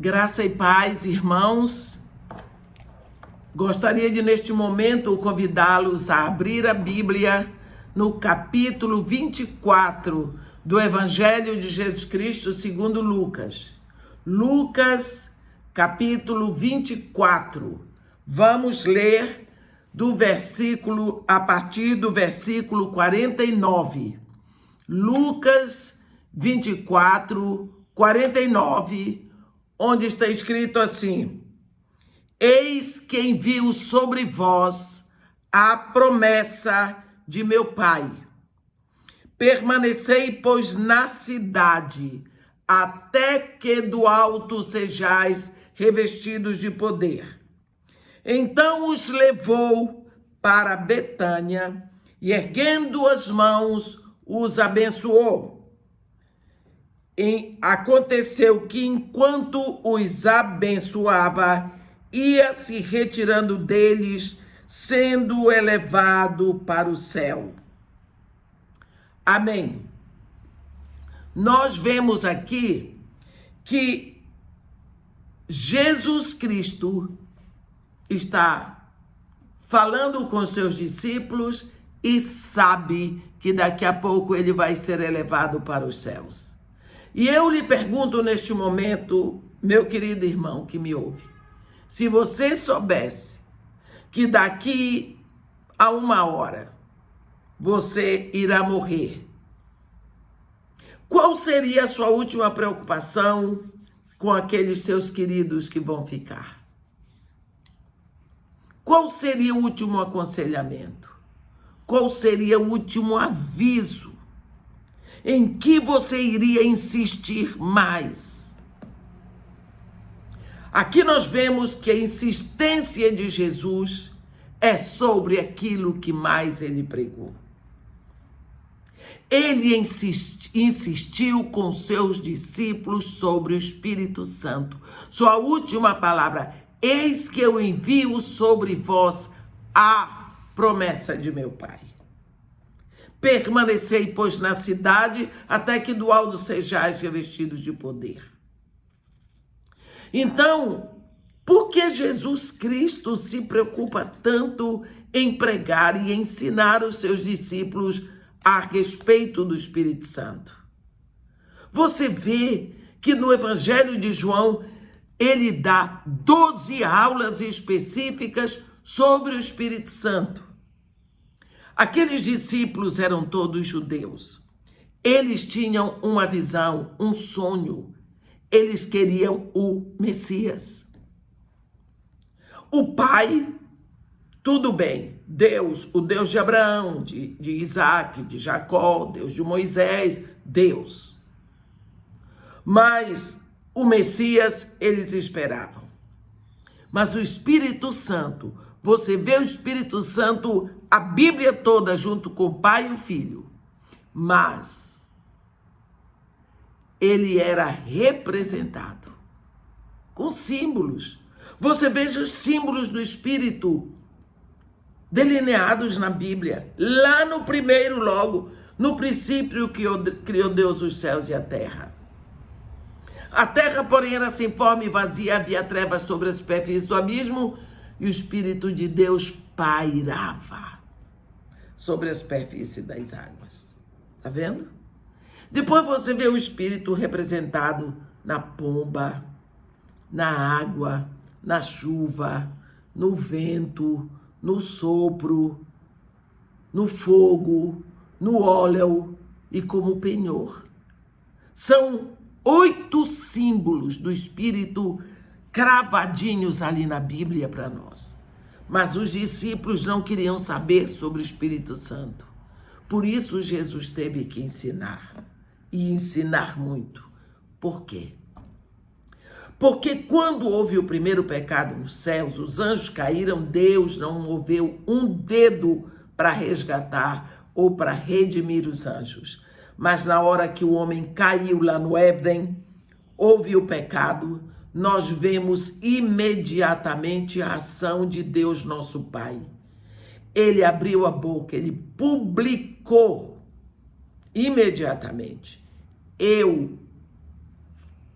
Graça e paz, irmãos. Gostaria de, neste momento, convidá-los a abrir a Bíblia no capítulo 24 do Evangelho de Jesus Cristo segundo Lucas. Lucas, capítulo 24. Vamos ler a partir do versículo 49. Lucas 24, 49, onde está escrito assim: Eis que envio sobre vós a promessa de meu Pai. Permanecei, pois, na cidade, até que do alto sejais revestidos de poder. Então os levou para Betânia e, erguendo as mãos, os abençoou. Aconteceu que, enquanto os abençoava, ia se retirando deles, sendo elevado para o céu. Amém. Nós vemos aqui que Jesus Cristo está falando com seus discípulos e sabe que daqui a pouco ele vai ser elevado para os céus. E eu lhe pergunto neste momento, meu querido irmão que me ouve, se você soubesse que daqui a 1 hora você irá morrer, qual seria a sua última preocupação com aqueles seus queridos que vão ficar? Qual seria o último aconselhamento? Qual seria o último aviso? Em que você iria insistir mais? Aqui nós vemos que a insistência de Jesus é sobre aquilo que mais ele pregou. Ele insistiu com seus discípulos sobre o Espírito Santo. Sua última palavra: eis que eu envio sobre vós a promessa de meu Pai. Permanecei, pois, na cidade, até que do alto sejais revestidos de poder. Então, por que Jesus Cristo se preocupa tanto em pregar e ensinar os seus discípulos a respeito do Espírito Santo? Você vê que no Evangelho de João, ele dá 12 aulas específicas sobre o Espírito Santo. Aqueles discípulos eram todos judeus. Eles tinham uma visão, um sonho. Eles queriam o Messias. O Pai, tudo bem, Deus, o Deus de Abraão, de Isaac, de Jacó, Deus de Moisés, Deus. Mas o Messias eles esperavam. Mas o Espírito Santo, você vê o Espírito Santo, a Bíblia toda, junto com o Pai e o Filho, mas ele era representado com símbolos. Você veja os símbolos do Espírito delineados na Bíblia, lá no primeiro, logo, no princípio que criou Deus os céus e a terra. A terra, porém, era sem forma e vazia, havia trevas sobre a superfície do abismo, e o Espírito de Deus pairava sobre a superfície das águas. Tá vendo? Depois você vê o Espírito representado na pomba, na água, na chuva, no vento, no sopro, no fogo, no óleo e como penhor. São 8 símbolos do Espírito cravadinhos ali na Bíblia para nós. Mas os discípulos não queriam saber sobre o Espírito Santo. Por isso Jesus teve que ensinar. E ensinar muito. Por quê? Porque quando houve o primeiro pecado nos céus, os anjos caíram, Deus não moveu um dedo para resgatar ou para redimir os anjos. Mas na hora que o homem caiu lá no Éden, houve o pecado, nós vemos imediatamente a ação de Deus, nosso Pai. Ele abriu a boca, ele publicou imediatamente: eu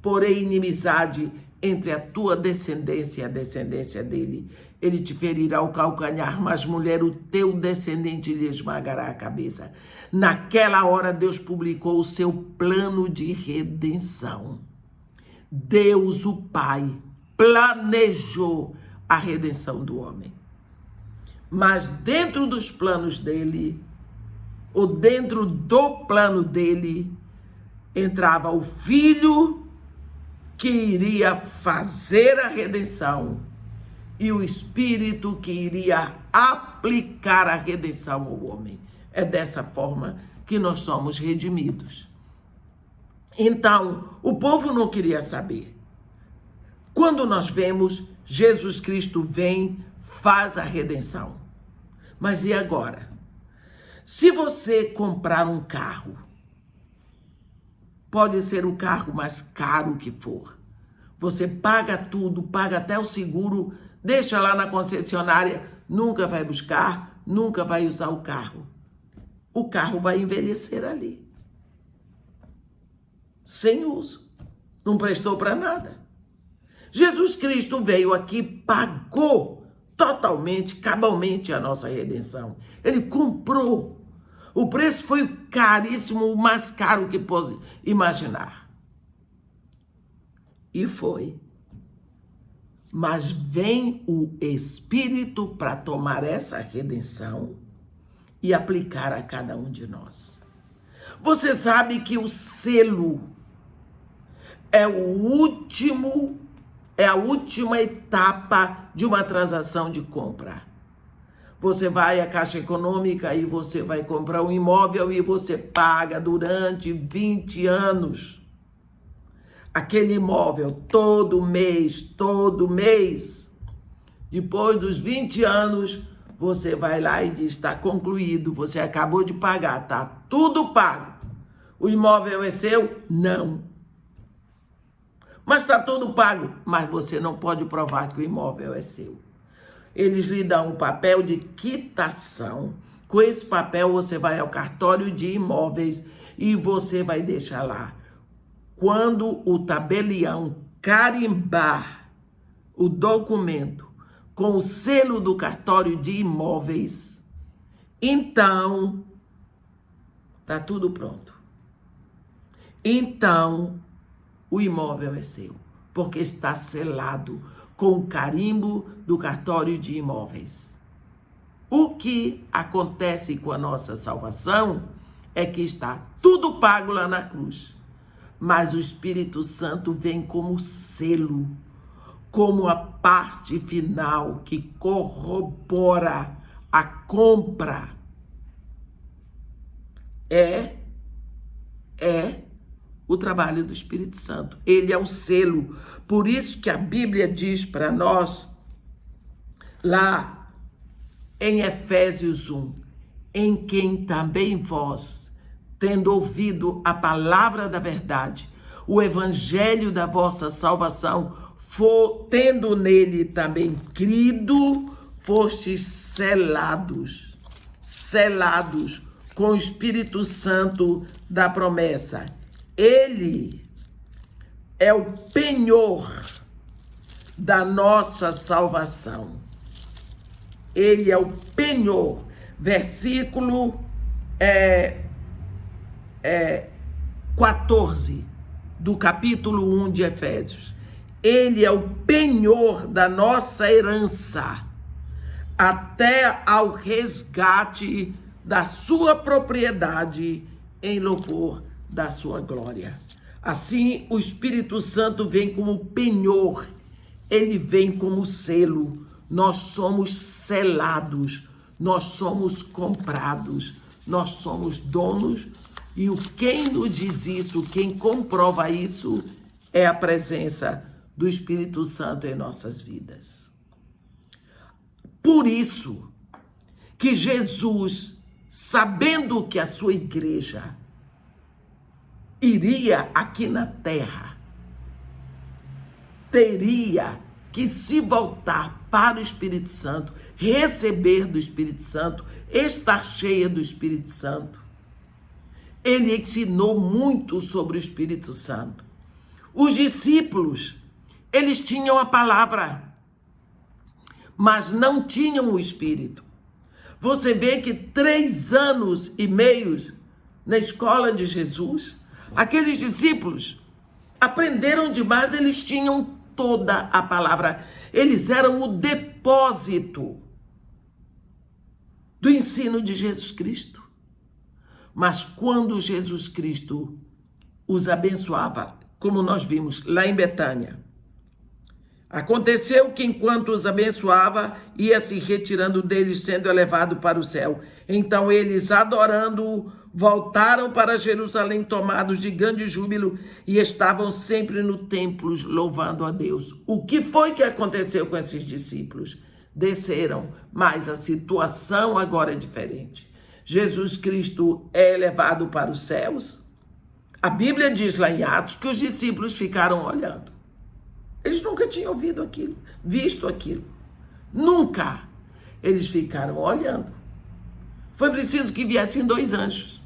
porei inimizade entre a tua descendência e a descendência dele. Ele te ferirá o calcanhar, mas mulher, o teu descendente lhe esmagará a cabeça. Naquela hora, Deus publicou o seu plano de redenção. Deus, o Pai, planejou a redenção do homem. Mas dentro dos planos dele, ou dentro do plano dele, entrava o Filho que iria fazer a redenção e o Espírito que iria aplicar a redenção ao homem. É dessa forma que nós somos redimidos. Então, o povo não queria saber. Quando nós vemos, Jesus Cristo vem, faz a redenção. Mas e agora? Se você comprar um carro, pode ser o carro mais caro que for. Você paga tudo, paga até o seguro, deixa lá na concessionária, nunca vai buscar, nunca vai usar o carro. O carro vai envelhecer ali. Sem uso. Não prestou para nada. Jesus Cristo veio aqui, pagou totalmente, cabalmente a nossa redenção. Ele comprou. O preço foi caríssimo, o mais caro que pode imaginar. E foi. Mas vem o Espírito para tomar essa redenção e aplicar a cada um de nós. Você sabe que o selo é a última etapa de uma transação de compra. Você vai à Caixa Econômica e você vai comprar um imóvel e você paga durante 20 anos. Aquele imóvel todo mês. Depois dos 20 anos, você vai lá e diz, está concluído, você acabou de pagar, está tudo pago. O imóvel é seu? Não. Mas está tudo pago, mas você não pode provar que o imóvel é seu. Eles lhe dão um papel de quitação. Com esse papel você vai ao cartório de imóveis e você vai deixar lá. Quando o tabelião carimbar o documento com o selo do cartório de imóveis, então está tudo pronto. Então o imóvel é seu, porque está selado com o carimbo do cartório de imóveis. O que acontece com a nossa salvação é que está tudo pago lá na cruz. Mas o Espírito Santo vem como selo, como a parte final que corrobora a compra. É o trabalho do Espírito Santo. Ele é o selo. Por isso que a Bíblia diz para nós, lá em Efésios 1, em quem também vós, tendo ouvido a palavra da verdade, o evangelho da vossa salvação, tendo nele também crido, fostes selados com o Espírito Santo da promessa. Ele é o penhor da nossa salvação. Ele é o penhor. Versículo 14 do capítulo 1 de Efésios. Ele é o penhor da nossa herança, até ao resgate da sua propriedade em louvor da sua glória. Assim, o Espírito Santo vem como penhor, ele vem como selo. Nós somos selados, nós somos comprados, nós somos donos, e quem nos diz isso, quem comprova isso, é a presença do Espírito Santo em nossas vidas. Por isso que Jesus, sabendo que a sua igreja iria aqui na terra, teria que se voltar para o Espírito Santo, receber do Espírito Santo, estar cheia do Espírito Santo. Ele ensinou muito sobre o Espírito Santo. Os discípulos, Eles tinham a palavra, mas não tinham o Espírito. Você vê que 3 anos e meio na escola de Jesus, aqueles discípulos aprenderam demais, eles tinham toda a palavra. Eles eram o depósito do ensino de Jesus Cristo. Mas quando Jesus Cristo os abençoava, como nós vimos lá em Betânia, aconteceu que enquanto os abençoava, ia se retirando deles, sendo elevado para o céu. Então eles, adorando-o, voltaram para Jerusalém, tomados de grande júbilo, e estavam sempre no templo, louvando a Deus. O que foi que aconteceu com esses discípulos? Desceram, mas a situação agora é diferente. Jesus Cristo é elevado para os céus. A Bíblia diz lá em Atos que os discípulos ficaram olhando. Eles nunca tinham ouvido aquilo, visto aquilo. Nunca. Eles ficaram olhando. Foi preciso que viessem 2 anjos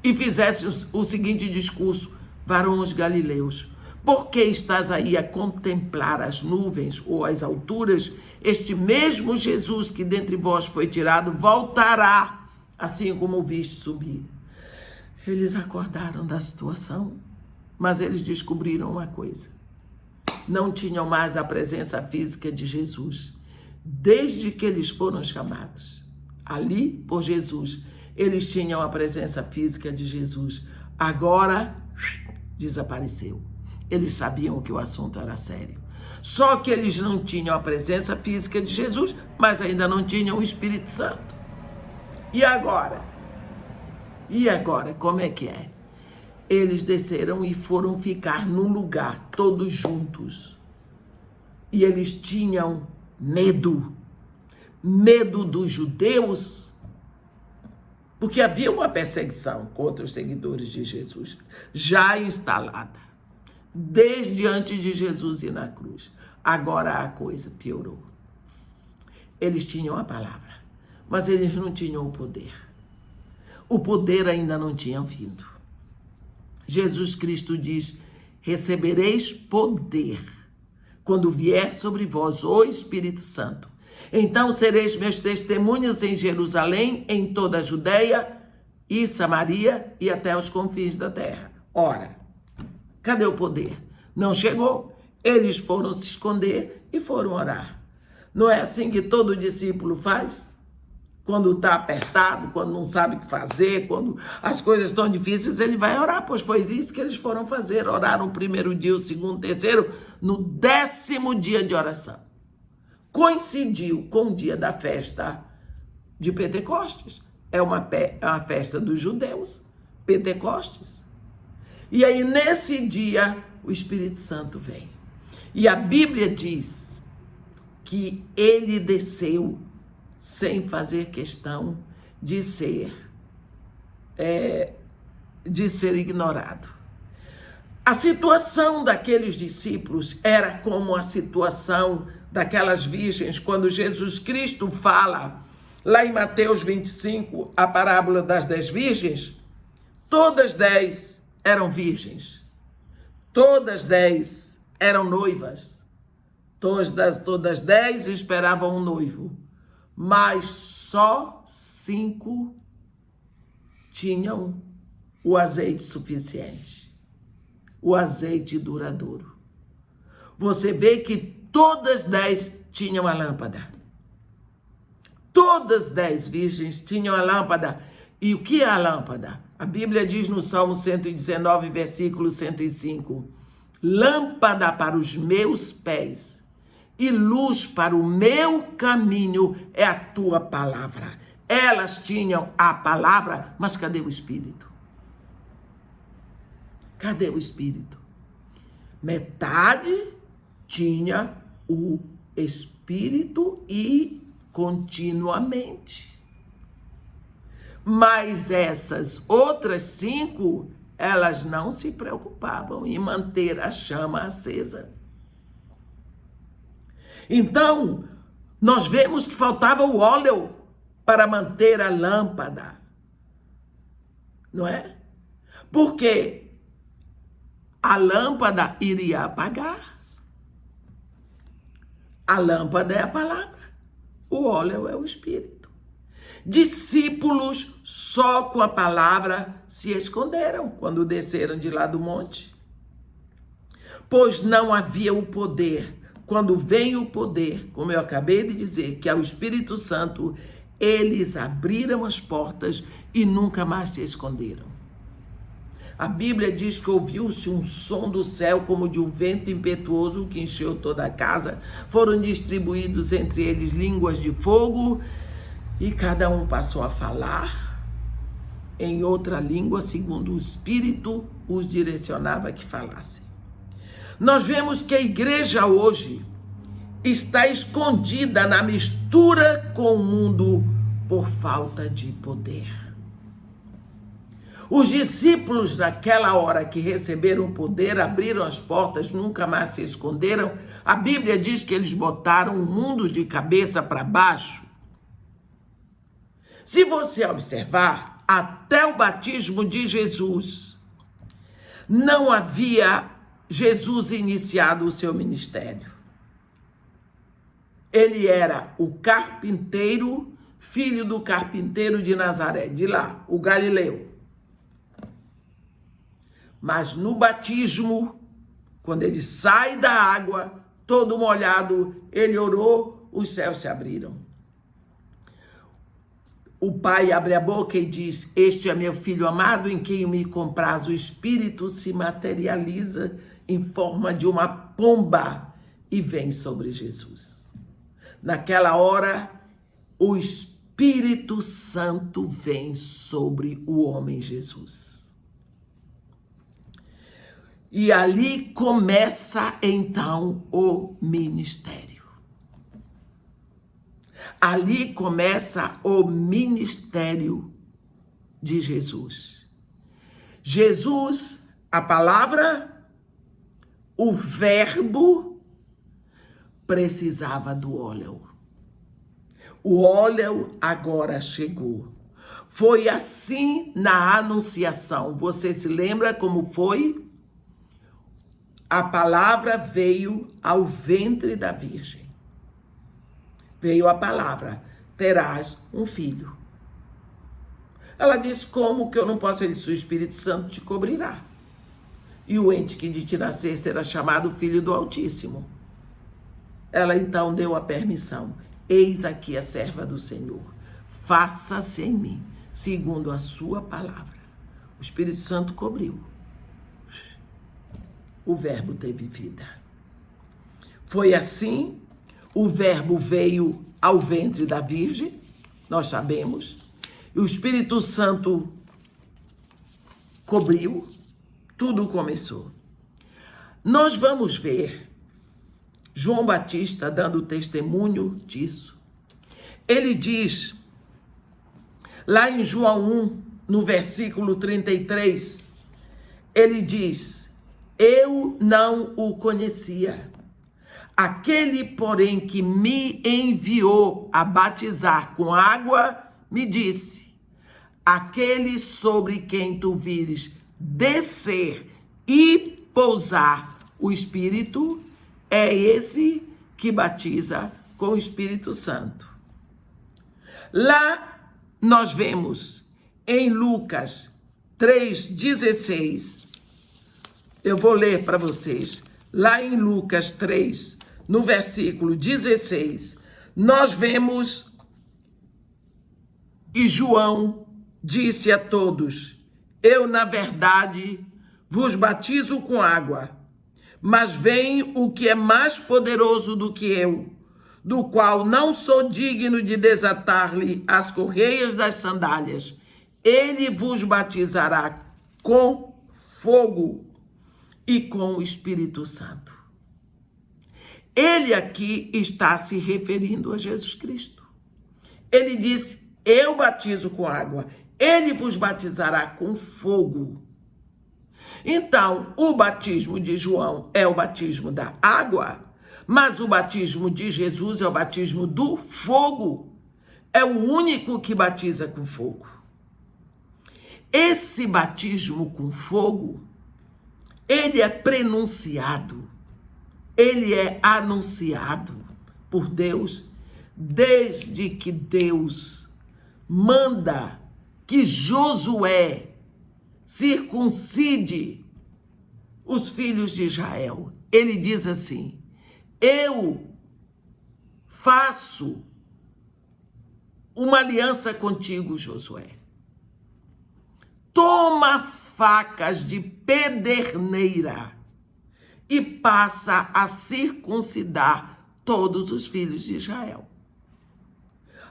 e fizessem o seguinte discurso: varões galileus, por que estás aí a contemplar as nuvens ou as alturas? Este mesmo Jesus que dentre vós foi tirado voltará, assim como o viste subir. Eles acordaram da situação, mas eles descobriram uma coisa: não tinham mais a presença física de Jesus. Desde que eles foram chamados ali por Jesus, eles tinham a presença física de Jesus. Agora desapareceu. Eles sabiam que o assunto era sério. Só que eles não tinham a presença física de Jesus, mas ainda não tinham o Espírito Santo. E agora? E agora, como é que é? Eles desceram e foram ficar num lugar, todos juntos. E eles tinham medo. Medo dos judeus, porque havia uma perseguição contra os seguidores de Jesus, já instalada, desde antes de Jesus ir na cruz. Agora a coisa piorou. Eles tinham a palavra, mas eles não tinham o poder. O poder ainda não tinha vindo. Jesus Cristo diz: recebereis poder quando vier sobre vós o Espírito Santo. Então sereis meus testemunhas em Jerusalém, em toda a Judeia e Samaria e até os confins da terra. Ora, cadê o poder? Não chegou. Eles foram se esconder e foram orar. Não é assim que todo discípulo faz? Quando está apertado, quando não sabe o que fazer, quando as coisas estão difíceis, ele vai orar, pois foi isso que eles foram fazer. Oraram o 1º dia, o 2º, o 3º, no 10º dia de oração. Coincidiu com o dia da festa de Pentecostes. É uma festa dos judeus, Pentecostes. E aí, nesse dia, o Espírito Santo vem. E a Bíblia diz que ele desceu sem fazer questão de ser ignorado. A situação daqueles discípulos era como a situação daquelas virgens, quando Jesus Cristo fala, lá em Mateus 25, a parábola das 10 virgens, todas 10 eram virgens, todas 10 eram noivas, todas 10 esperavam um noivo, mas só 5 tinham o azeite suficiente, o azeite duradouro. Você vê que todas 10 tinham a lâmpada. Todas 10 virgens tinham a lâmpada. E o que é a lâmpada? A Bíblia diz no Salmo 119, versículo 105, lâmpada para os meus pés e luz para o meu caminho é a tua palavra. Elas tinham a palavra, mas cadê o Espírito? Cadê o Espírito? Metade tinha o Espírito e continuamente. Mas essas outras 5, elas não se preocupavam em manter a chama acesa. Então, nós vemos que faltava o óleo para manter a lâmpada. Não é? Porque a lâmpada iria apagar. A lâmpada é a palavra, o óleo é o Espírito. Discípulos só com a palavra se esconderam quando desceram de lá do monte. Pois não havia o poder. Quando vem o poder, como eu acabei de dizer, que é o Espírito Santo, eles abriram as portas e nunca mais se esconderam. A Bíblia diz que ouviu-se um som do céu como de um vento impetuoso que encheu toda a casa. Foram distribuídos entre eles línguas de fogo e cada um passou a falar em outra língua, segundo o Espírito os direcionava que falassem. Nós vemos que a igreja hoje está escondida na mistura com o mundo por falta de poder. Os discípulos, naquela hora que receberam o poder, abriram as portas, nunca mais se esconderam. A Bíblia diz que eles botaram o mundo de cabeça para baixo. Se você observar, até o batismo de Jesus, não havia Jesus iniciado o seu ministério. Ele era o carpinteiro, filho do carpinteiro de Nazaré, de lá, o Galileu. Mas no batismo, quando ele sai da água, todo molhado, ele orou, os céus se abriram. O pai abre a boca e diz: este é meu filho amado, em quem me compraz. O Espírito se materializa em forma de uma pomba e vem sobre Jesus. Naquela hora, o Espírito Santo vem sobre o homem Jesus. E ali começa então o ministério. Ali começa o ministério de Jesus. Jesus, a palavra, o verbo, precisava do óleo. O óleo agora chegou. Foi assim na anunciação. Você se lembra como foi? A palavra veio ao ventre da Virgem. Veio a palavra: terás um filho. Ela disse: como que eu não posso? Ele disse: o Espírito Santo te cobrirá. E o ente que de te nascer será chamado Filho do Altíssimo. Ela então deu a permissão: eis aqui a serva do Senhor. Faça-se em mim, segundo a sua palavra. O Espírito Santo cobriu. O verbo teve vida. Foi assim, o verbo veio ao ventre da Virgem, nós sabemos, e o Espírito Santo cobriu, tudo começou. Nós vamos ver João Batista dando testemunho disso. Ele diz, lá em João 1, no versículo 33, ele diz: eu não o conhecia. Aquele, porém, que me enviou a batizar com água, me disse: aquele sobre quem tu vires descer e pousar o Espírito, é esse que batiza com o Espírito Santo. Lá nós vemos em Lucas 3,16, eu vou ler para vocês. Lá em Lucas 3, no versículo 16, nós vemos: e João disse a todos: eu, na verdade, vos batizo com água, mas vem o que é mais poderoso do que eu, do qual não sou digno de desatar-lhe as correias das sandálias. Ele vos batizará com fogo e com o Espírito Santo. Ele aqui está se referindo a Jesus Cristo. Ele disse: eu batizo com água, ele vos batizará com fogo. Então, o batismo de João é o batismo da água, mas o batismo de Jesus é o batismo do fogo. É o único que batiza com fogo. Esse batismo com fogo, ele é prenunciado, ele é anunciado, por Deus, desde que Deus manda que Josué circuncide os filhos de Israel. Ele diz assim: eu faço uma aliança contigo, Josué. Toma facas de pederneira e passa a circuncidar todos os filhos de Israel.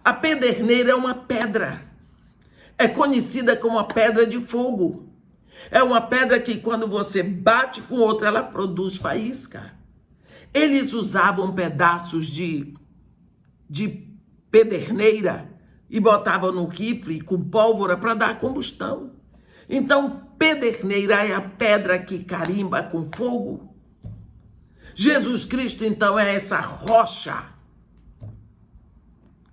A pederneira é uma pedra. É conhecida como a pedra de fogo. É uma pedra que quando você bate com outra, ela produz faísca. Eles usavam pedaços de pederneira e botavam no rifle com pólvora para dar combustão. Então, pederneira é a pedra que carimba com fogo. Jesus Cristo, então, é essa rocha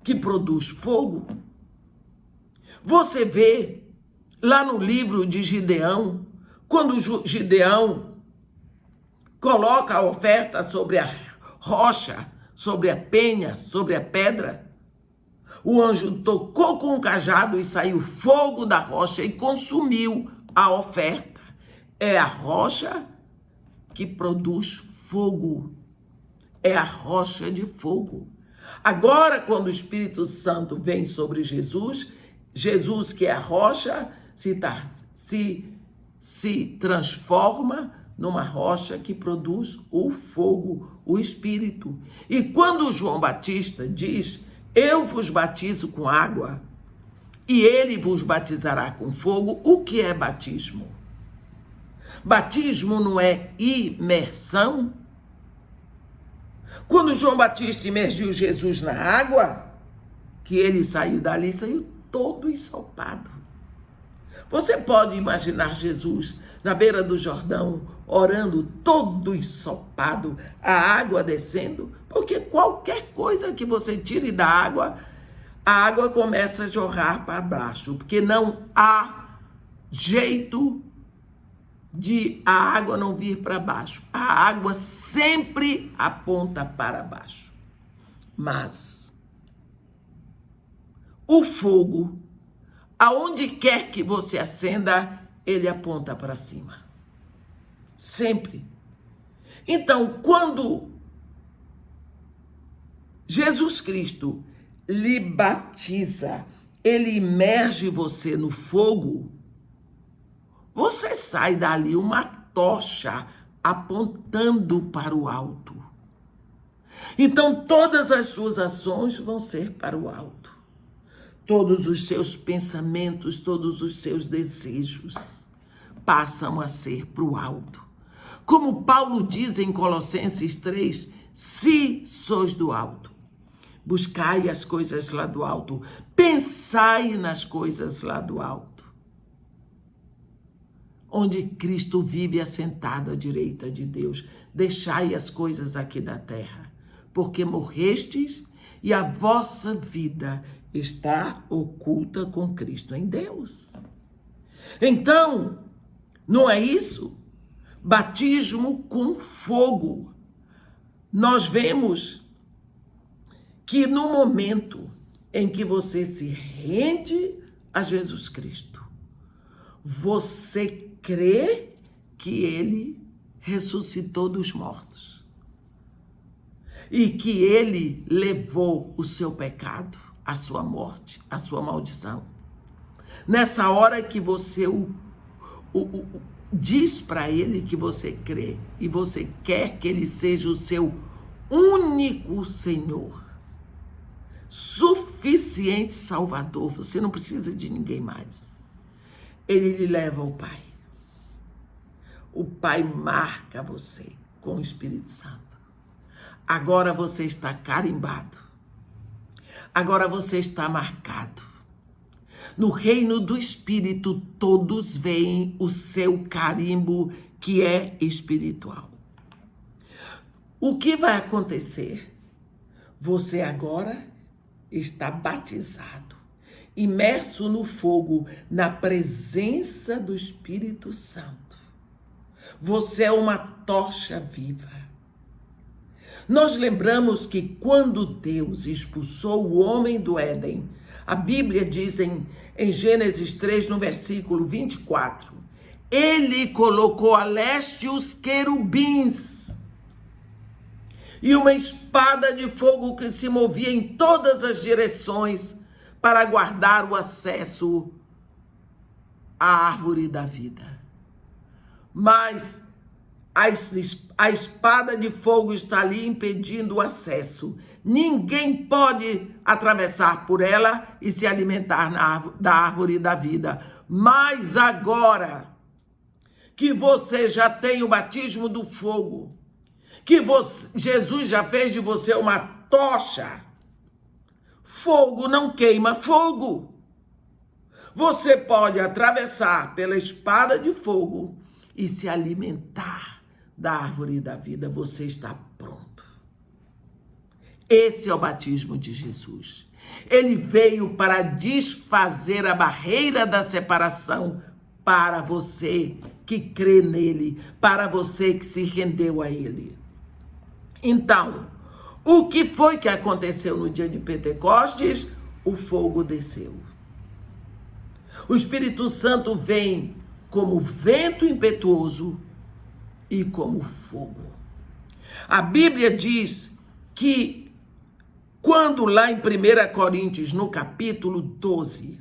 que produz fogo. Você vê lá no livro de Gideão, quando Gideão coloca a oferta sobre a rocha, sobre a penha, sobre a pedra, o anjo tocou com o cajado e saiu fogo da rocha e consumiu a oferta. É a rocha que produz fogo. É a rocha de fogo. Agora, quando o Espírito Santo vem sobre Jesus, Jesus, que é a rocha, se transforma numa rocha que produz o fogo, o Espírito. E quando João Batista diz: eu vos batizo com água e ele vos batizará com fogo, o que é batismo? Batismo não é imersão? Quando João Batista imergiu Jesus na água, que ele saiu dali, saiu todo ensopado. Você pode imaginar Jesus na beira do Jordão, orando todo ensopado, a água descendo? Porque qualquer coisa que você tire da água, a água começa a jorrar para baixo, porque não há jeito de a água não vir para baixo. A água sempre aponta para baixo. Mas o fogo, aonde quer que você acenda, ele aponta para cima. Sempre. Então, quando Jesus Cristo lhe batiza, ele imerge você no fogo, você sai dali uma tocha apontando para o alto. Então, todas as suas ações vão ser para o alto. Todos os seus pensamentos, todos os seus desejos passam a ser para o alto. Como Paulo diz em Colossenses 3, se sois do alto, buscai as coisas lá do alto, pensai nas coisas lá do alto, onde Cristo vive assentado à direita de Deus. Deixai as coisas aqui da terra, porque morrestes e a vossa vida está oculta com Cristo em Deus. Então, não é isso? Batismo com fogo. Nós vemos que no momento em que você se rende a Jesus Cristo, você crê que ele ressuscitou dos mortos e que ele levou o seu pecado, a sua morte, a sua maldição. Nessa hora que você diz para ele que você crê e você quer que ele seja o seu único Senhor, suficiente Salvador, você não precisa de ninguém mais. Ele lhe leva ao Pai. O Pai marca você com o Espírito Santo. Agora você está carimbado. Agora você está marcado. No reino do Espírito, todos veem o seu carimbo, que é espiritual. O que vai acontecer? Você agora está batizado, imerso no fogo, na presença do Espírito Santo. Você é uma tocha viva. Nós lembramos que quando Deus expulsou o homem do Éden, a Bíblia diz em Gênesis 3, no versículo 24, ele colocou a leste os querubins e uma espada de fogo que se movia em todas as direções para guardar o acesso à árvore da vida. Mas a espada de fogo está ali impedindo o acesso. Ninguém pode atravessar por ela e se alimentar da árvore da vida. Mas agora que você já tem o batismo do fogo, que Jesus já fez de você uma tocha, fogo não queima fogo. Você pode atravessar pela espada de fogo e se alimentar da árvore da vida. Você está pronto. Esse é o batismo de Jesus. Ele veio para desfazer a barreira da separação para você que crê nele, para você que se rendeu a ele. Então, o que foi que aconteceu no dia de Pentecostes? O fogo desceu. O Espírito Santo vem como vento impetuoso e como fogo. A Bíblia diz que quando lá em 1 Coríntios, no capítulo 12,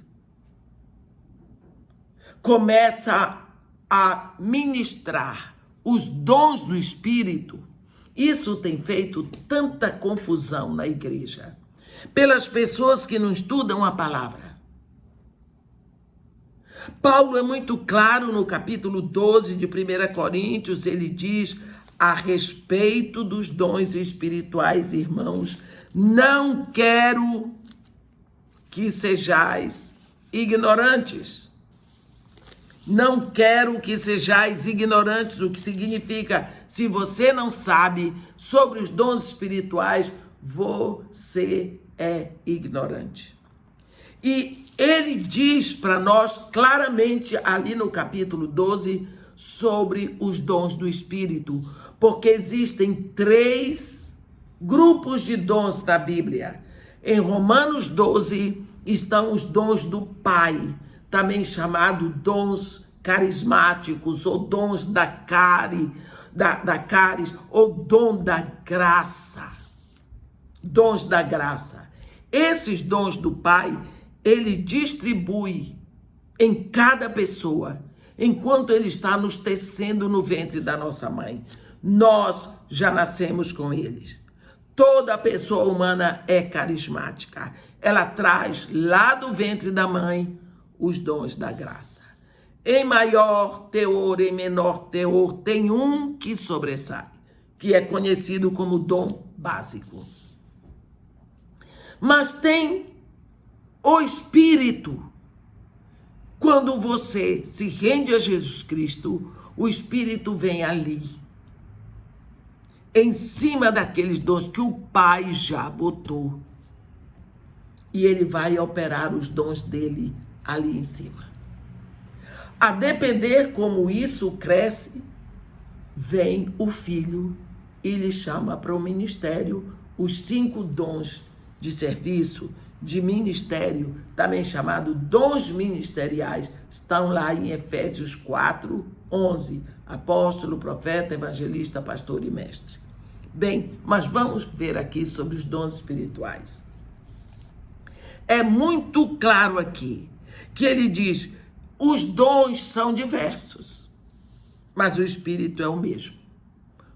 começa a ministrar os dons do Espírito, isso tem feito tanta confusão na igreja, pelas pessoas que não estudam a palavra. Paulo é muito claro no capítulo 12 de 1 Coríntios, ele diz a respeito dos dons espirituais, irmãos, não quero que sejais ignorantes. Não quero que sejais ignorantes, o que significa, se você não sabe sobre os dons espirituais, você é ignorante. E ele diz para nós claramente ali no capítulo 12 sobre os dons do Espírito, porque existem 3 grupos de dons da Bíblia. Em Romanos 12 estão os dons do Pai, também chamado dons carismáticos, ou dons da caris, ou dom da graça. Dons da graça. Esses dons do Pai, ele distribui em cada pessoa, enquanto ele está nos tecendo no ventre da nossa mãe. Nós já nascemos com eles. Toda pessoa humana é carismática. Ela traz lá do ventre da mãe os dons da graça. Em maior teor, em menor teor, tem um que sobressai, que é conhecido como dom básico. Mas tem o Espírito. Quando você se rende a Jesus Cristo, o Espírito vem ali, em cima daqueles dons que o Pai já botou. E ele vai operar os dons dele ali em cima. A depender como isso cresce, vem o Filho e lhe chama para o ministério os 5 dons de serviço, de ministério, também chamado dons ministeriais, estão lá em Efésios 4, 11, apóstolo, profeta, evangelista, pastor e mestre. Bem, mas vamos ver aqui sobre os dons espirituais. É muito claro aqui que ele diz, os dons são diversos, mas o Espírito é o mesmo.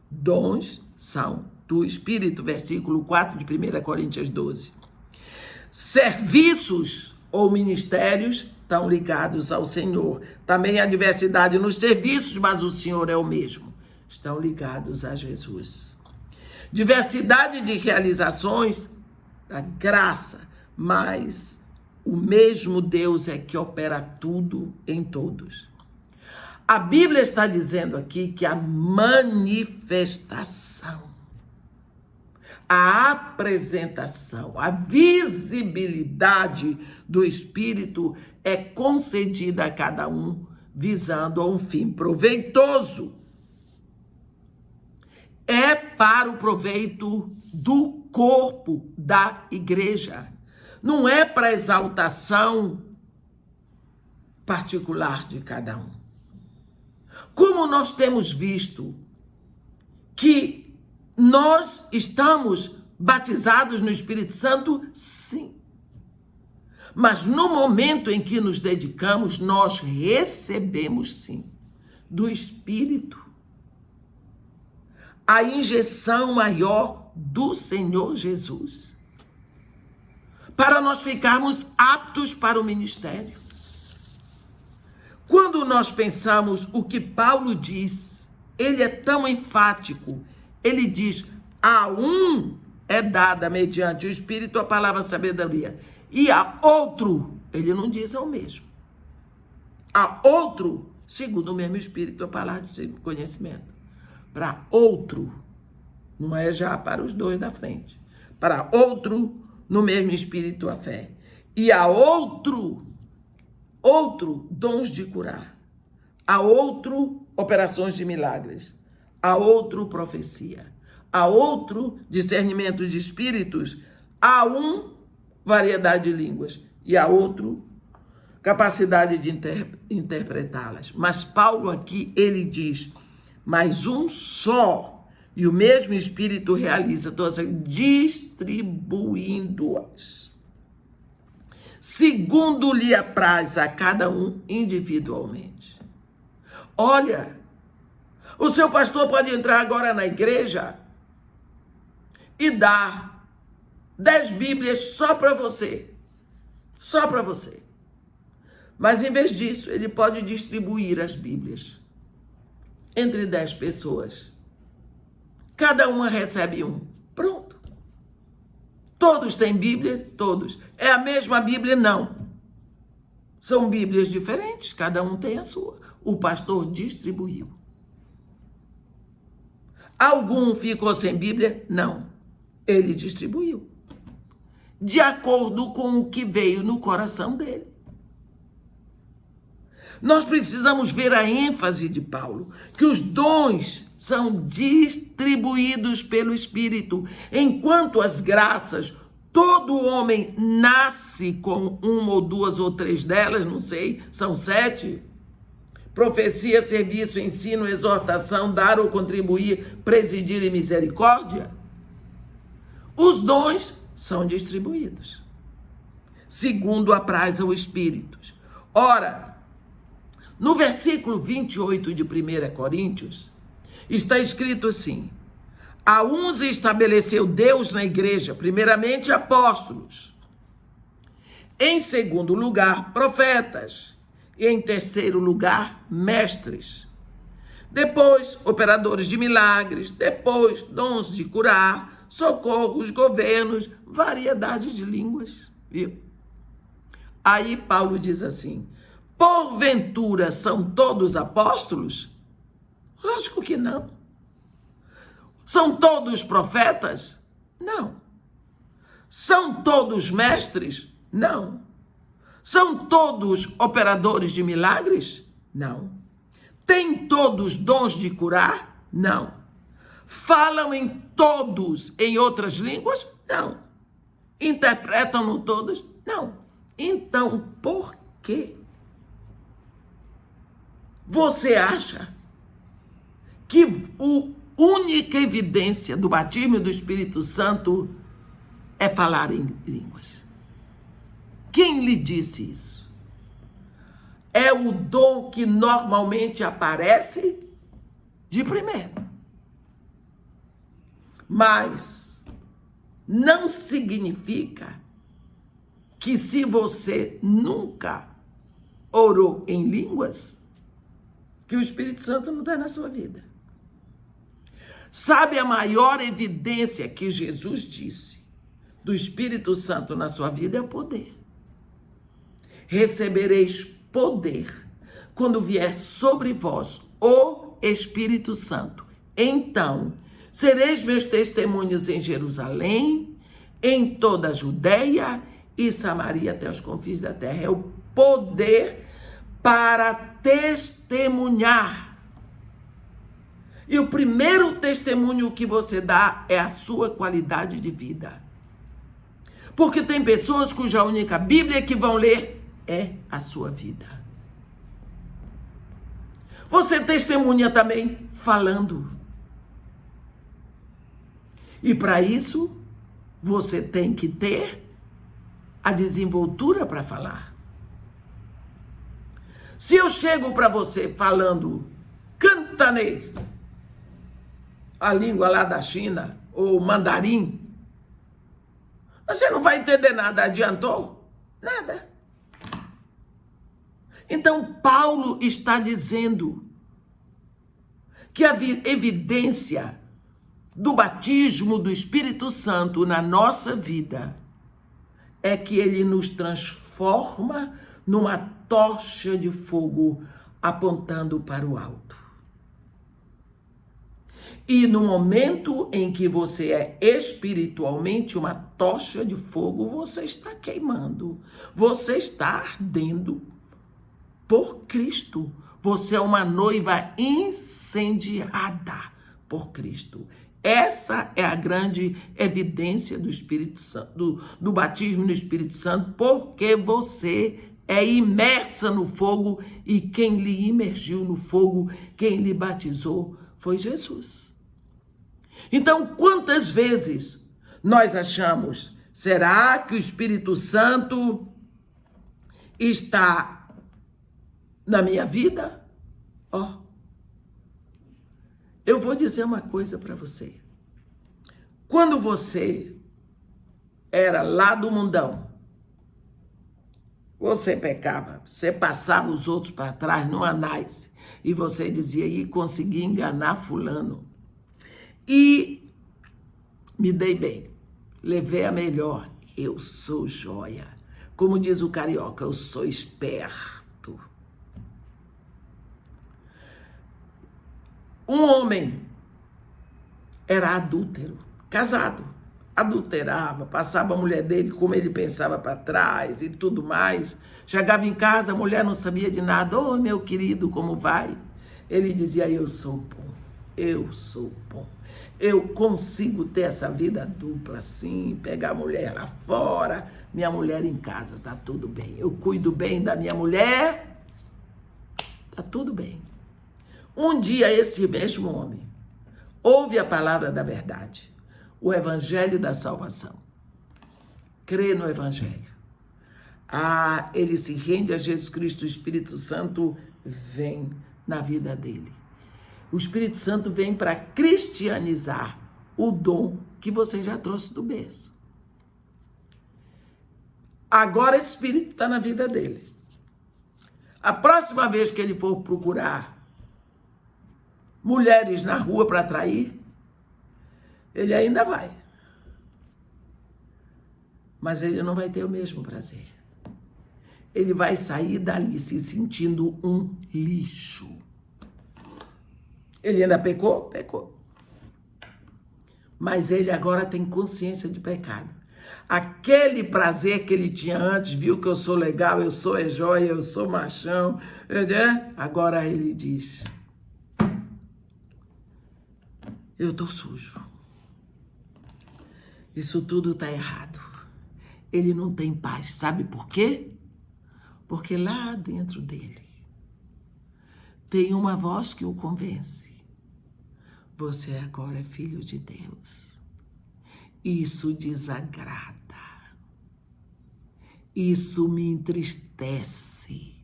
Dons são do Espírito, versículo 4 de 1 Coríntios 12. Serviços ou ministérios estão ligados ao Senhor. Também há diversidade nos serviços, mas o Senhor é o mesmo. Estão ligados a Jesus. Diversidade de realizações, a graça, mas o mesmo Deus é que opera tudo em todos. A Bíblia está dizendo aqui que a manifestação, a apresentação, a visibilidade do Espírito é concedida a cada um, visando a um fim proveitoso. É para o proveito do corpo da igreja. Não é para exaltação particular de cada um. Como nós temos visto que nós estamos batizados no Espírito Santo, sim. Mas no momento em que nos dedicamos, nós recebemos, sim, do Espírito a injeção maior do Senhor Jesus, para nós ficarmos aptos para o ministério. Quando nós pensamos o que Paulo diz, ele é tão enfático, ele diz, a um é dada mediante o Espírito a palavra sabedoria, e a outro, ele não diz ao mesmo, a outro, segundo o mesmo Espírito, a palavra de conhecimento. Para outro, não é já para os dois da frente, para outro, no mesmo Espírito, a fé, e a outro dons de curar, a outro operações de milagres, a outro profecia, a outro discernimento de espíritos, a um variedade de línguas e a outro capacidade de interpretá-las. Mas Paulo aqui, ele diz, mas um só, e o mesmo Espírito realiza todas, distribuindo-as, segundo lhe apraz a cada um individualmente. Olha, o seu pastor pode entrar agora na igreja e dar 10 Bíblias só para você. Só para você. Mas em vez disso, ele pode distribuir as Bíblias entre 10 pessoas. Cada uma recebe um. Pronto. Todos têm Bíblia? Todos. É a mesma Bíblia? Não. São Bíblias diferentes, cada um tem a sua. O pastor distribuiu. Algum ficou sem Bíblia? Não. Ele distribuiu. De acordo com o que veio no coração dele. Nós precisamos ver a ênfase de Paulo, que os dons são distribuídos pelo Espírito, enquanto as graças, todo homem nasce com uma ou duas ou três delas, não sei, são 7. Profecia, serviço, ensino, exortação, dar ou contribuir, presidir e misericórdia. Os dons são distribuídos, segundo apraz ao Espírito. Ora, no versículo 28 de 1 Coríntios, está escrito assim, a uns estabeleceu Deus na igreja, primeiramente apóstolos, em segundo lugar profetas, e em terceiro lugar mestres, depois operadores de milagres, depois dons de curar, socorros, governos, variedade de línguas, viu? Aí Paulo diz assim, porventura são todos apóstolos? Lógico que não. São todos profetas? Não. São todos mestres? Não. São todos operadores de milagres? Não. Têm todos dons de curar? Não. Falam em todos em outras línguas? Não. Interpretam-no todos? Não. Então, por quê? Você acha que a única evidência do batismo do Espírito Santo é falar em línguas? Quem lhe disse isso? É o dom que normalmente aparece de primeiro. Mas não significa que se você nunca orou em línguas, que o Espírito Santo não está na sua vida. Sabe a maior evidência que Jesus disse do Espírito Santo na sua vida é o poder. Recebereis poder quando vier sobre vós o Espírito Santo. Então, sereis meus testemunhos em Jerusalém, em toda a Judeia e Samaria até os confins da terra. É o poder para testemunhar. E o primeiro testemunho que você dá é a sua qualidade de vida. Porque tem pessoas cuja única Bíblia que vão ler é a sua vida. Você testemunha também falando. E para isso, você tem que ter a desenvoltura para falar. Se eu chego para você falando cantonês, a língua lá da China, ou mandarim, você não vai entender nada. Adiantou? Nada. Então, Paulo está dizendo que a evidência do batismo do Espírito Santo na nossa vida é que ele nos transforma numa tocha de fogo apontando para o alto. E no momento em que você é espiritualmente uma tocha de fogo, você está queimando, você está ardendo por Cristo. Você é uma noiva incendiada por Cristo. Essa é a grande evidência do Espírito Santo, do batismo no Espírito Santo, porque você é imersa no fogo e quem lhe imergiu no fogo, quem lhe batizou foi Jesus. Então, quantas vezes nós achamos, será que o Espírito Santo está na minha vida? Eu vou dizer uma coisa para você. Quando você era lá do mundão, você pecava, você passava os outros para trás no anais, e você dizia, e consegui enganar fulano. E me dei bem, levei a melhor, eu sou joia. Como diz o carioca, eu sou esperto. Um homem era adúltero, casado, adulterava, passava a mulher dele como ele pensava para trás e tudo mais. Chegava em casa, a mulher não sabia de nada. Ô, meu querido, como vai? Ele dizia, eu sou bom, eu sou bom. Eu consigo ter essa vida dupla assim, pegar a mulher lá fora, minha mulher em casa, tá tudo bem. Eu cuido bem da minha mulher, tá tudo bem. Um dia esse mesmo homem ouve a palavra da verdade, o evangelho da salvação. Crê no evangelho. Ele se rende a Jesus Cristo, o Espírito Santo vem na vida dele. O Espírito Santo vem para cristianizar o dom que você já trouxe do berço. Agora esse Espírito está na vida dele. A próxima vez que ele for procurar mulheres na rua para atrair, ele ainda vai. Mas ele não vai ter o mesmo prazer. Ele vai sair dali se sentindo um lixo. Ele ainda pecou? Pecou. Mas ele agora tem consciência de pecado. Aquele prazer que ele tinha antes, viu que eu sou legal, eu sou joia, eu sou machão. Agora ele diz, eu tô sujo. Isso tudo tá errado. Ele não tem paz. Sabe por quê? Porque lá dentro dele tem uma voz que o convence. Você agora é filho de Deus. Isso desagrada. Isso me entristece.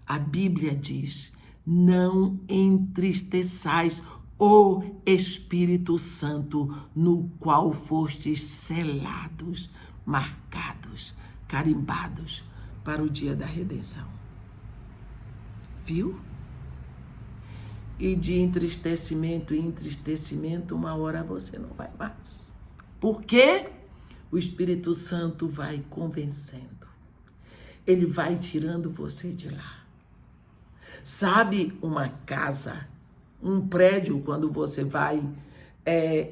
A Bíblia diz, não entristeçais o Espírito Santo, no qual fostes selados, marcados, carimbados para o dia da redenção. Viu? E de entristecimento em entristecimento, uma hora você não vai mais. Por quê? O Espírito Santo vai convencendo. Ele vai tirando você de lá. Sabe uma casa, um prédio, quando você vai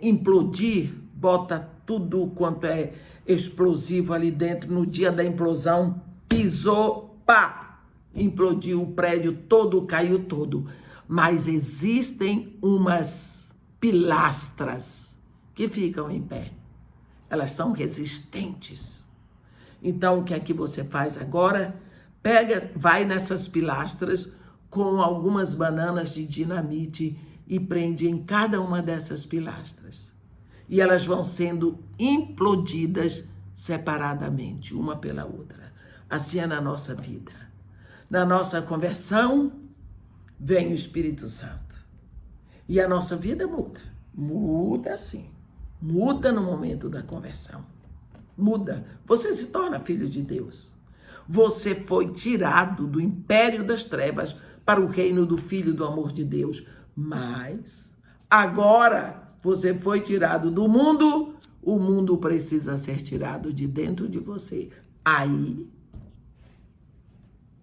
implodir, bota tudo quanto é explosivo ali dentro, no dia da implosão, pisou, pá! Implodiu o prédio todo, caiu todo. mas existem umas pilastras que ficam em pé. Elas são resistentes. Então, o que é que você faz agora? Vai nessas pilastras com algumas bananas de dinamite e prende em cada uma dessas pilastras. E elas vão sendo implodidas separadamente, uma pela outra. Assim é na nossa vida. Na nossa conversão, vem o Espírito Santo. E a nossa vida muda. Muda sim. Muda no momento da conversão. Muda. Você se torna filho de Deus. Você foi tirado do império das trevas para o reino do Filho do amor de Deus. Mas agora você foi tirado do mundo, o mundo precisa ser tirado de dentro de você. Aí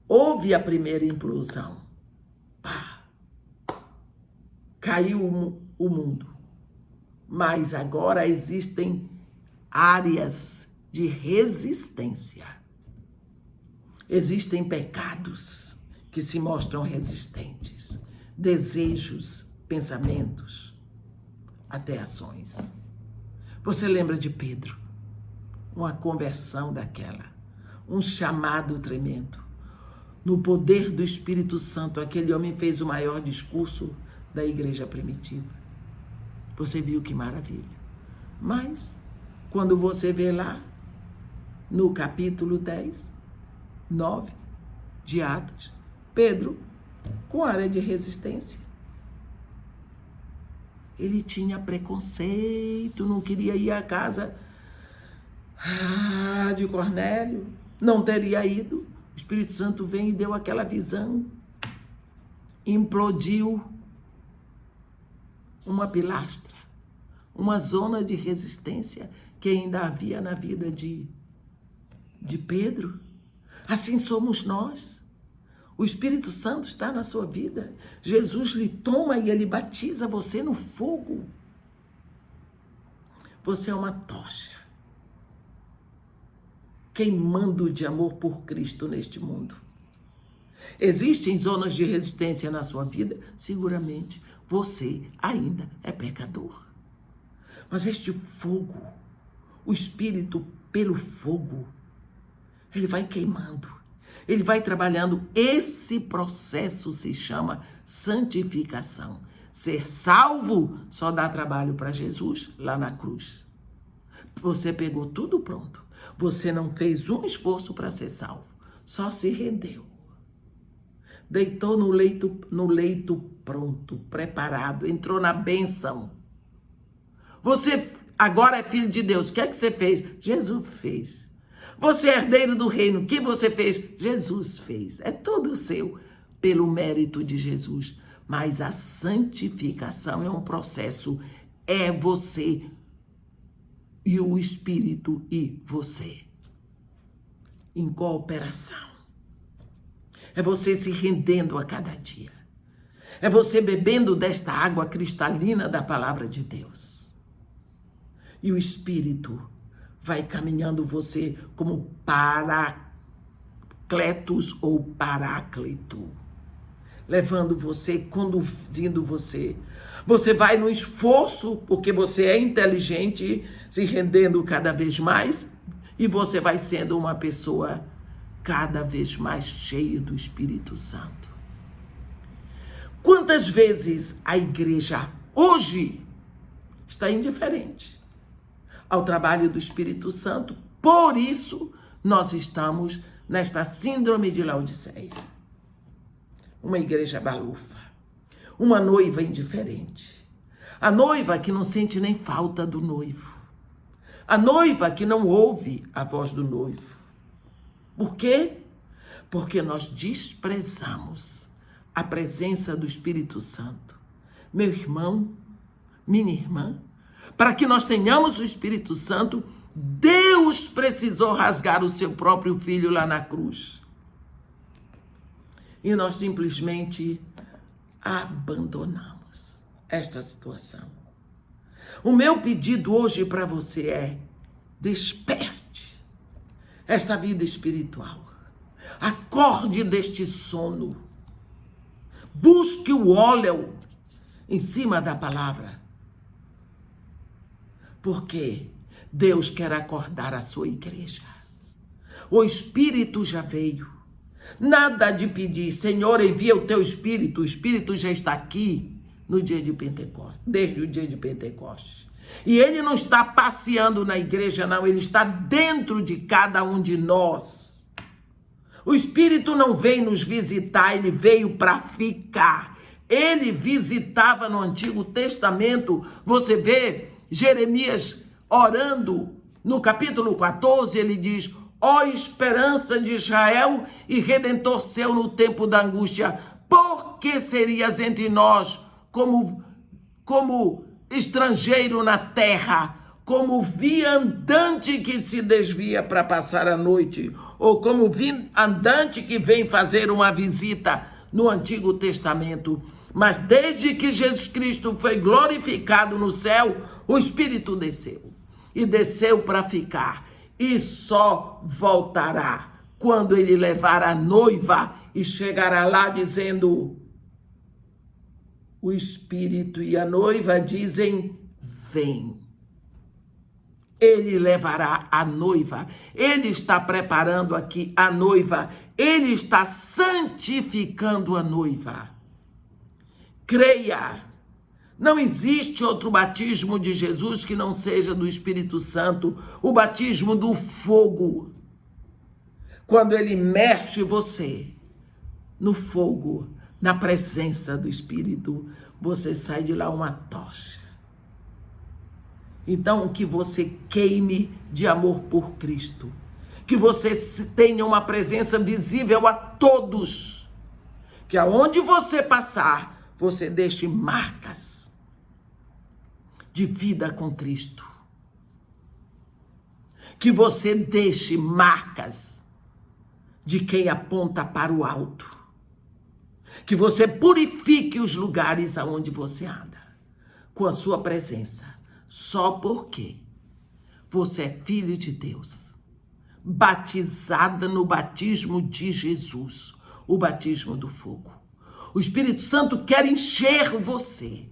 houve a primeira implosão. Pá! Caiu o mundo. Mas agora existem áreas de resistência. Existem pecados que se mostram resistentes, desejos, pensamentos, até ações. Você lembra de Pedro? Uma conversão daquela, um chamado tremendo. No poder do Espírito Santo, aquele homem fez o maior discurso da igreja primitiva. Você viu que maravilha. Mas, quando você vê lá, no capítulo 10, 9 de Atos, Pedro, com área de resistência. Ele tinha preconceito, não queria ir à casa de Cornélio, não teria ido. O Espírito Santo vem e deu aquela visão, implodiu uma pilastra, uma zona de resistência que ainda havia na vida de Pedro. Assim somos nós. O Espírito Santo está na sua vida. Jesus lhe toma e ele batiza você no fogo. Você é uma tocha, queimando de amor por Cristo neste mundo. Existem zonas de resistência na sua vida? Seguramente. Você ainda é pecador. Mas este fogo, o Espírito pelo fogo, ele vai queimando, ele vai trabalhando. Esse processo se chama santificação. Ser salvo só dá trabalho para Jesus lá na cruz. Você pegou tudo pronto. Você não fez um esforço para ser salvo, só se rendeu. Deitou no leito pronto, preparado, entrou na bênção. Você agora é filho de Deus. O que é que você fez? Jesus fez. Você é herdeiro do reino. O que você fez? Jesus fez. É tudo seu, pelo mérito de Jesus. Mas a santificação é um processo. É você e o Espírito e você, em cooperação. É você se rendendo a cada dia. É você bebendo desta água cristalina da palavra de Deus. E o Espírito vai caminhando você como paracletos ou paráclito, levando você, conduzindo você. Você vai no esforço, porque você é inteligente, se rendendo cada vez mais, e você vai sendo uma pessoa cada vez mais cheia do Espírito Santo. Quantas vezes a igreja hoje está indiferente ao trabalho do Espírito Santo? Por isso, nós estamos nesta síndrome de Laodiceia. Uma igreja balufa, uma noiva indiferente, a noiva que não sente nem falta do noivo, a noiva que não ouve a voz do noivo. Por quê? Porque nós desprezamos a presença do Espírito Santo. Meu irmão, minha irmã, para que nós tenhamos o Espírito Santo, Deus precisou rasgar o seu próprio filho lá na cruz. E nós simplesmente abandonamos esta situação. O meu pedido hoje para você é: desperte esta vida espiritual. Acorde deste sono. Busque o óleo em cima da palavra. Porque Deus quer acordar a sua igreja. O Espírito já veio. Nada de pedir, Senhor, envia o teu Espírito. O Espírito já está aqui no dia de Pentecostes, desde o dia de Pentecostes. E ele não está passeando na igreja, não. Ele está dentro de cada um de nós. O Espírito não veio nos visitar, ele veio para ficar. Ele visitava no Antigo Testamento. Você vê Jeremias orando no capítulo 14, ele diz: ó esperança de Israel e redentor seu no tempo da angústia, por que serias entre nós como estrangeiro na terra, como viandante que se desvia para passar a noite, ou como viandante que vem fazer uma visita no Antigo Testamento. Mas desde que Jesus Cristo foi glorificado no céu, o Espírito desceu. E desceu para ficar. E só voltará quando ele levar a noiva e chegará lá dizendo: o Espírito e a noiva dizem: vem. Ele levará a noiva. Ele está preparando aqui a noiva. Ele está santificando a noiva. Creia. Não existe outro batismo de Jesus que não seja do Espírito Santo, o batismo do fogo. Quando ele imerge você no fogo, na presença do Espírito, você sai de lá uma tocha. Então, que você queime de amor por Cristo, que você tenha uma presença visível a todos, que aonde você passar, você deixe marcas de vida com Cristo. Que você deixe marcas de quem aponta para o alto. Que você purifique os lugares aonde você anda com a sua presença, só porque você é filho de Deus, batizada no batismo de Jesus, o batismo do fogo. O Espírito Santo quer encher você.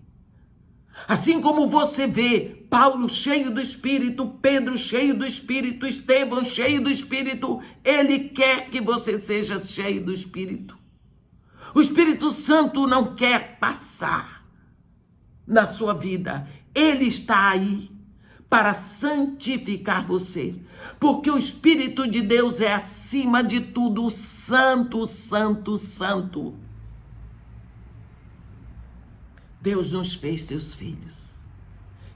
Assim como você vê Paulo cheio do Espírito, Pedro cheio do Espírito, Estevão cheio do Espírito, ele quer que você seja cheio do Espírito. O Espírito Santo não quer passar na sua vida. Ele está aí para santificar você. Porque o Espírito de Deus é acima de tudo santo, santo, santo. Deus nos fez seus filhos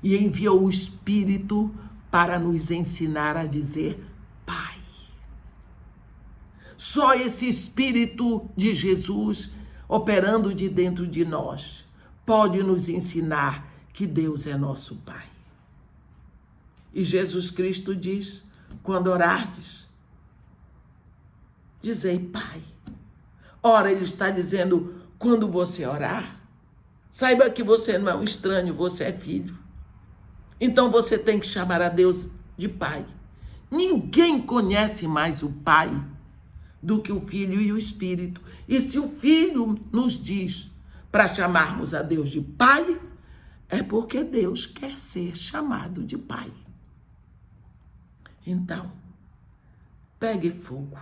e enviou o Espírito para nos ensinar a dizer Pai. Só esse Espírito de Jesus operando de dentro de nós pode nos ensinar que Deus é nosso Pai. E Jesus Cristo diz, quando orardes, dizei Pai. Ora, ele está dizendo, quando você orar, saiba que você não é um estranho, você é filho. Então você tem que chamar a Deus de Pai. Ninguém conhece mais o Pai do que o Filho e o Espírito. E se o Filho nos diz para chamarmos a Deus de Pai, é porque Deus quer ser chamado de Pai. Então, pegue fogo.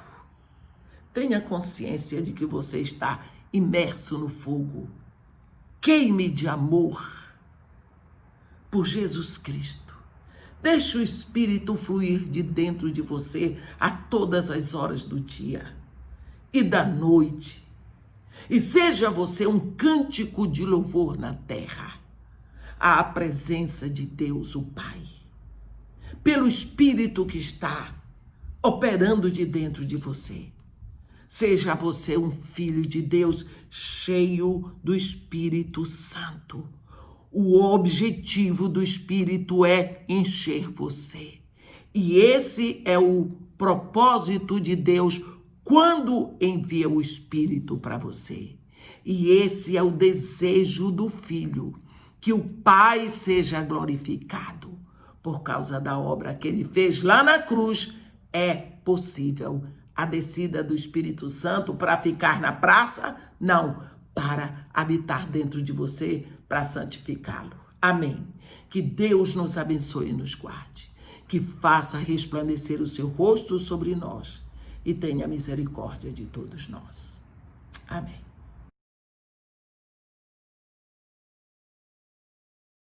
Tenha consciência de que você está imerso no fogo. Queime de amor por Jesus Cristo. Deixe o Espírito fluir de dentro de você a todas as horas do dia e da noite. E seja você um cântico de louvor na terra, à presença de Deus, o Pai. Pelo Espírito que está operando de dentro de você. Seja você um filho de Deus cheio do Espírito Santo. O objetivo do Espírito é encher você. E esse é o propósito de Deus quando envia o Espírito para você. E esse é o desejo do Filho, que o Pai seja glorificado. Por causa da obra que ele fez lá na cruz, é possível a descida do Espírito Santo para ficar na praça? Não, para habitar dentro de você, para santificá-lo. Amém. Que Deus nos abençoe e nos guarde, que faça resplandecer o seu rosto sobre nós e tenha misericórdia de todos nós. Amém.